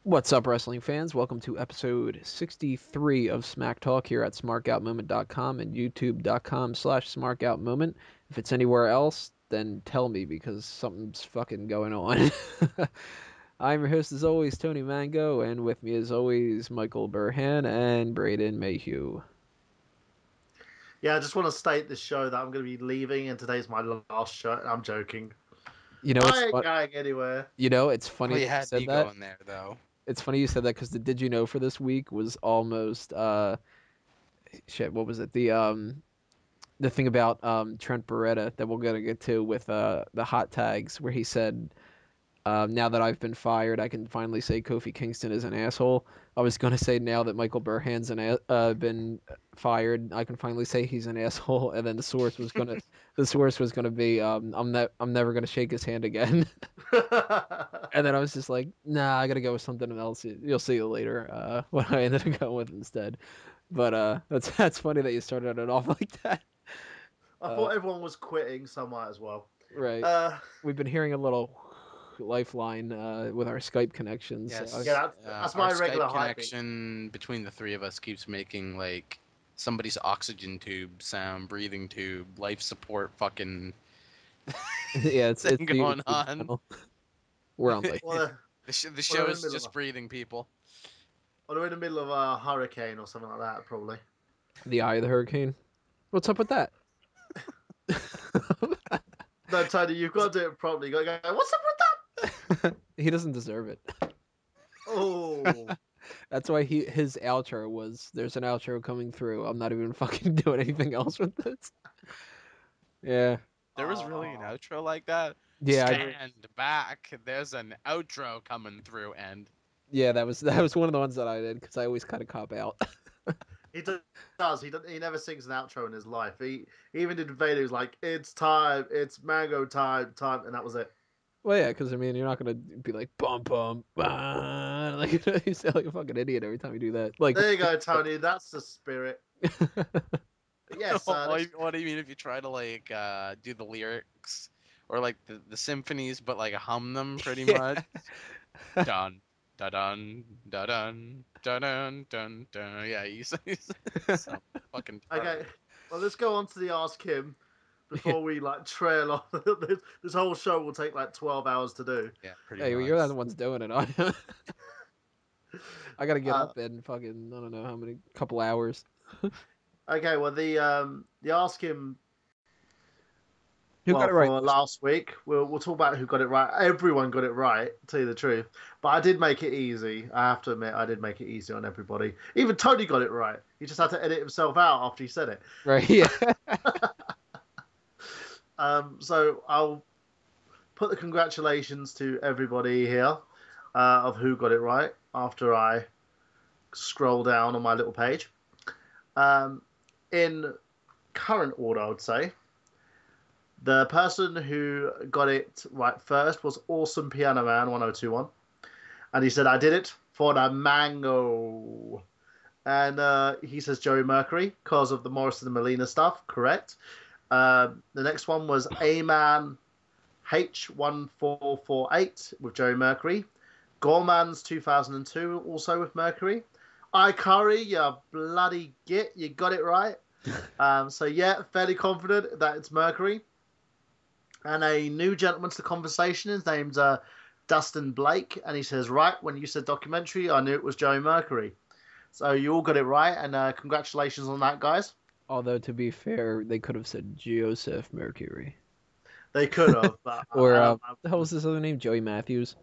What's up, wrestling fans? Welcome to episode 63 of Smack Talk here at smarkoutmoment.com and youtube.com/smarkoutmoment. If it's anywhere else, then tell me because something's fucking going on. I'm your host, as always, Tony Mango, and with me, as always, Michael Burhan and Braden Mayhew. Yeah, I just want to state this show that I'm going to be leaving, and today's my last show. I'm joking. You know, I ain't going anywhere. It's funny We that you had said me that. going there though. It's funny you said that because the Did You Know for this week was almost shit. What was it? The thing about Trent Beretta that we're gonna get to with the hot tags, where he said, "Now that I've been fired, I can finally say Kofi Kingston is an asshole." I was gonna say now that Michael Burhan's been fired, I can finally say he's an asshole, and then the source was gonna be, I'm never gonna shake his hand again. And then I was just like, nah, I gotta go with something else. You'll see it later. What I ended up going with instead. But that's funny that you started it off like that. I thought everyone was quitting, so I might as well. Right. We've been hearing a little lifeline with our Skype connections. Yes. So Yeah, that's my our regular Skype hype. connection between the three of us keeps making like somebody's oxygen tube sound, breathing tube, life support fucking yeah, it's thing the going YouTube on. channel. We're on like Well, The we're show in is the just middle breathing people. we're in the middle of a hurricane or something like that, probably. the eye of the hurricane. What's up with that? No, Tony, you've got to do it properly. You got to go, what's up with that? He doesn't deserve it. Oh. That's why his outro was, there's an outro coming through. I'm not even fucking doing anything else with this. Yeah. There was really an outro like that. Yeah. Stand back. There's an outro coming through, and Yeah, that was one of the ones that I did because I always kind of cop out. He does. He never sings an outro in his life. He even did Vader. He was like, "It's time. It's mango time. Time," and that was it. Well, yeah, because I mean, you're not gonna be like bum bum, bah, like you sound like a fucking idiot every time you do that. Like There you go, Tony. That's the spirit. Yes. what do you mean if you try to like do the lyrics or like the symphonies, but like hum them pretty much? Dun da dun da dun da dun dun dun. Yeah, you so fucking. Okay. Well, let's go on to the Ask Him before we like trail off. This whole show will take like 12 hours to do. Yeah, pretty hey, much. you're not the ones doing it. I gotta get up in fucking I don't know how many couple hours. Okay. Well, the Ask Him. Who got it right? For last week, we'll talk about who got it right. Everyone got it right, to tell you the truth. But I did make it easy. I have to admit, I did make it easy on everybody. Even Tony got it right. He just had to edit himself out after he said it. Right. Yeah. So I'll put the congratulations to everybody here of who got it right after I scroll down on my little page. In current order, I would say. The person who got it right first was Awesome Piano Man 1021. And he said, I did it for the mango. And he says Joey Mercury because of the Morrison and Molina stuff. Correct. The next one was A-Man H1448 with Joey Mercury. Gorman's 2002 also with Mercury. I Curry, you bloody git. You got it right. So yeah, fairly confident that it's Mercury. And a new gentleman to the conversation. His name's Dustin Blake. And he says, right, when you said documentary, I knew it was Joey Mercury. So you all got it right. And congratulations on that, guys. Although, to be fair, they could have said Joseph Mercury. They could have. But, or, the hell was his other name? Joey Matthews?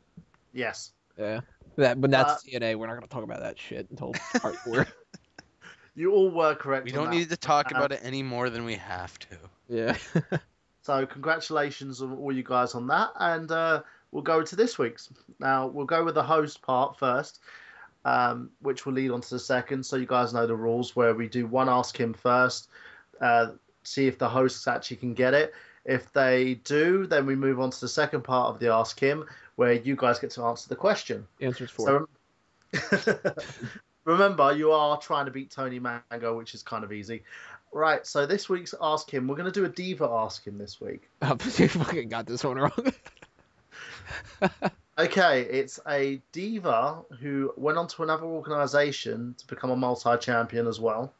Yes. Yeah. But that's TNA. We're not going to talk about that shit until part 4. You all were correct. We don't need to talk about it any more than we have to. Yeah. So congratulations on all you guys on that, and we'll go to this week's. Now we'll go with the host part first, which will lead on to the second. So you guys know the rules, where we do one Ask Him first, see if the hosts actually can get it. If they do, then we move on to the second part of the Ask Him, where you guys get to answer the question. Answers for. So, remember, you are trying to beat Tony Mango, which is kind of easy. Right, so this week's Ask Him, we're going to do a Diva Ask Him this week. You fucking got this one wrong. Okay, it's a diva who went on to another organization to become a multi-champion as well.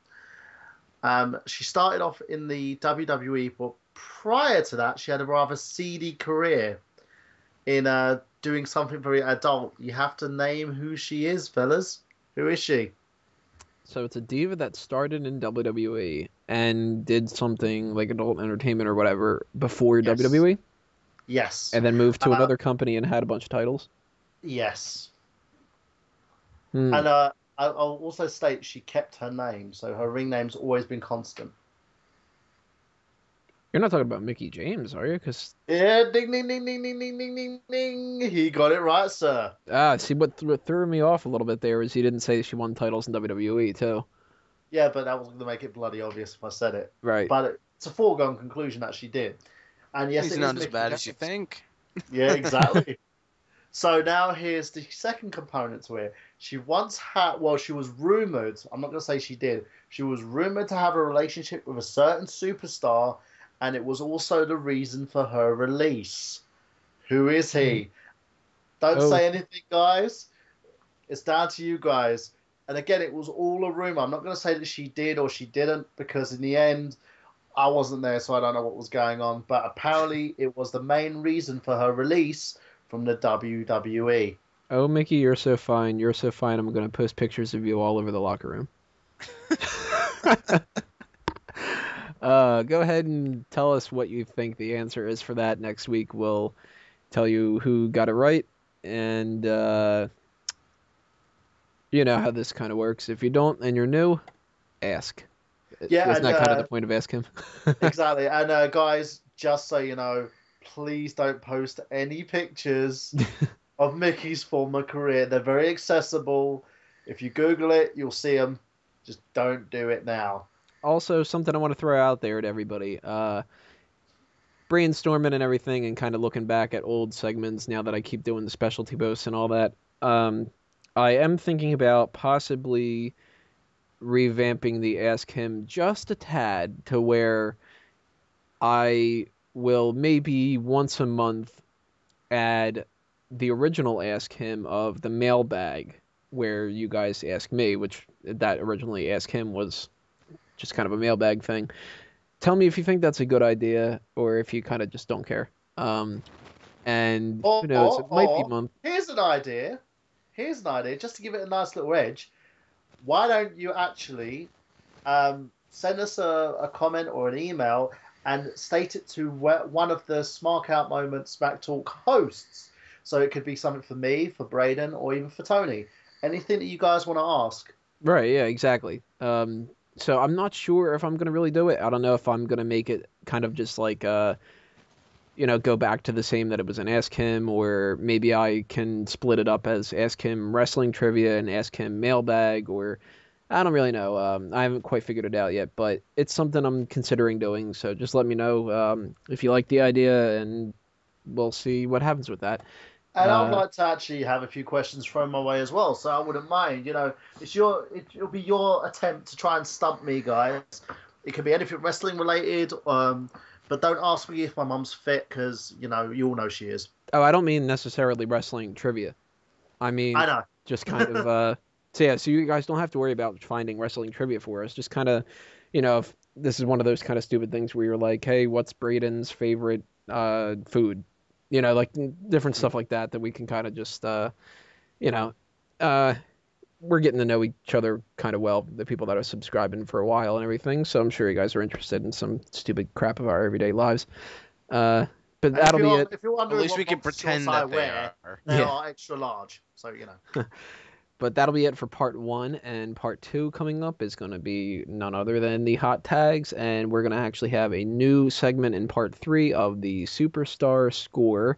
She started off in the WWE, but prior to that, she had a rather seedy career in doing something very adult. You have to name who she is, fellas. Who is she? So it's a diva that started in WWE and did something like adult entertainment or whatever before Yes. WWE, Yes. and then moved to Uh, another company and had a bunch of titles. yes. Hmm. And I'll also state she kept her name, so her ring name's always been constant. You're not talking about Mickey James, are you? Because Yeah, ding, ding, ding, ding, ding, ding, ding, ding, ding. He got it right, sir. see what threw me off a little bit there was he didn't say she won titles in WWE too. Yeah, but that was going to make it bloody obvious if I said it. Right. But it's a foregone conclusion that she did. And yes, He's it is not as Mickey bad as you James. think. Yeah, exactly. So now here's the second component to it. She once had, well, she was rumored, I'm not going to say she did, she was rumored to have a relationship with a certain superstar, and it was also the reason for her release. Who is he? Don't Oh, say anything, guys. It's down to you guys. And again, it was all a rumor. I'm not going to say that she did or she didn't, because in the end, I wasn't there, so I don't know what was going on. But apparently, it was the main reason for her release from the WWE. oh, Mickey, you're so fine. You're so fine. I'm gonna post pictures of you all over the locker room. Go ahead and tell us what you think the answer is for that. Next week we'll tell you who got it right, and you know how this kind of works. If you don't and you're new, ask. Yeah, Isn't and that kind of the point of Ask Him? exactly. And guys, just so you know, please don't post any pictures of Mickey's former career. They're very accessible. If you Google it, you'll see them. Just don't do it now. Also, something I want to throw out there to everybody. Brainstorming and everything, and kind of looking back at old segments now that I keep doing the specialty posts and all that. Um, I am thinking about possibly revamping the Ask Him just a tad to where I will maybe once a month add the original Ask Him of the mailbag where you guys ask me, which that originally Ask Him was just kind of a mailbag thing. Tell me if you think that's a good idea or if you kind of just don't care. And who knows, it might be Or month. here's an idea. Here's an idea, just to give it a nice little edge. Why don't you actually send us a comment or an email and state it to one of the Smark Out Moments Smack Talk hosts? So it could be something for me, for Braden, or even for Tony. Anything that you guys want to ask. Right, yeah, exactly. So I'm not sure if I'm gonna really do it. I don't know if I'm gonna make it kind of just like go back to the same that it was an Ask Him, or maybe I can split it up as Ask Him Wrestling Trivia and Ask Him Mailbag, or I don't really know. I haven't quite figured it out yet, but it's something I'm considering doing. So just let me know if you like the idea, and we'll see what happens with that. And I'd Uh, like to actually have a few questions thrown my way as well, so I wouldn't mind. It'll be your attempt to try and stump me, guys. It can be anything wrestling related, but don't ask me if my mum's fit, because you all know she is. oh, I don't mean necessarily wrestling trivia. I I mean know. just kind of so yeah, so you guys don't have to worry about finding wrestling trivia for us. Just kind of, if this is one of those kind of stupid things where you're like, hey, what's Braden's favorite food? Like different stuff like that we can kind of just you know, uh we're getting to know each other kind of well, the people that are subscribing for a while and everything. So I'm sure you guys are interested in some stupid crap of our everyday lives. But And that'll be it. if you're At wondering least we what can box pretend shorts I that they wear, are. they Yeah. are extra large. So But that'll be it for part one, and part two coming up is going to be none other than the hot tags, and we're going to actually have a new segment in part three of the Superstar Score,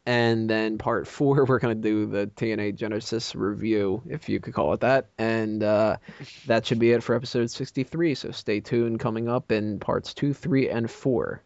and then part four we're going to do the TNA Genesis review, if you could call it that, and that should be it for episode 63. So stay tuned coming up in parts 2, 3, and 4.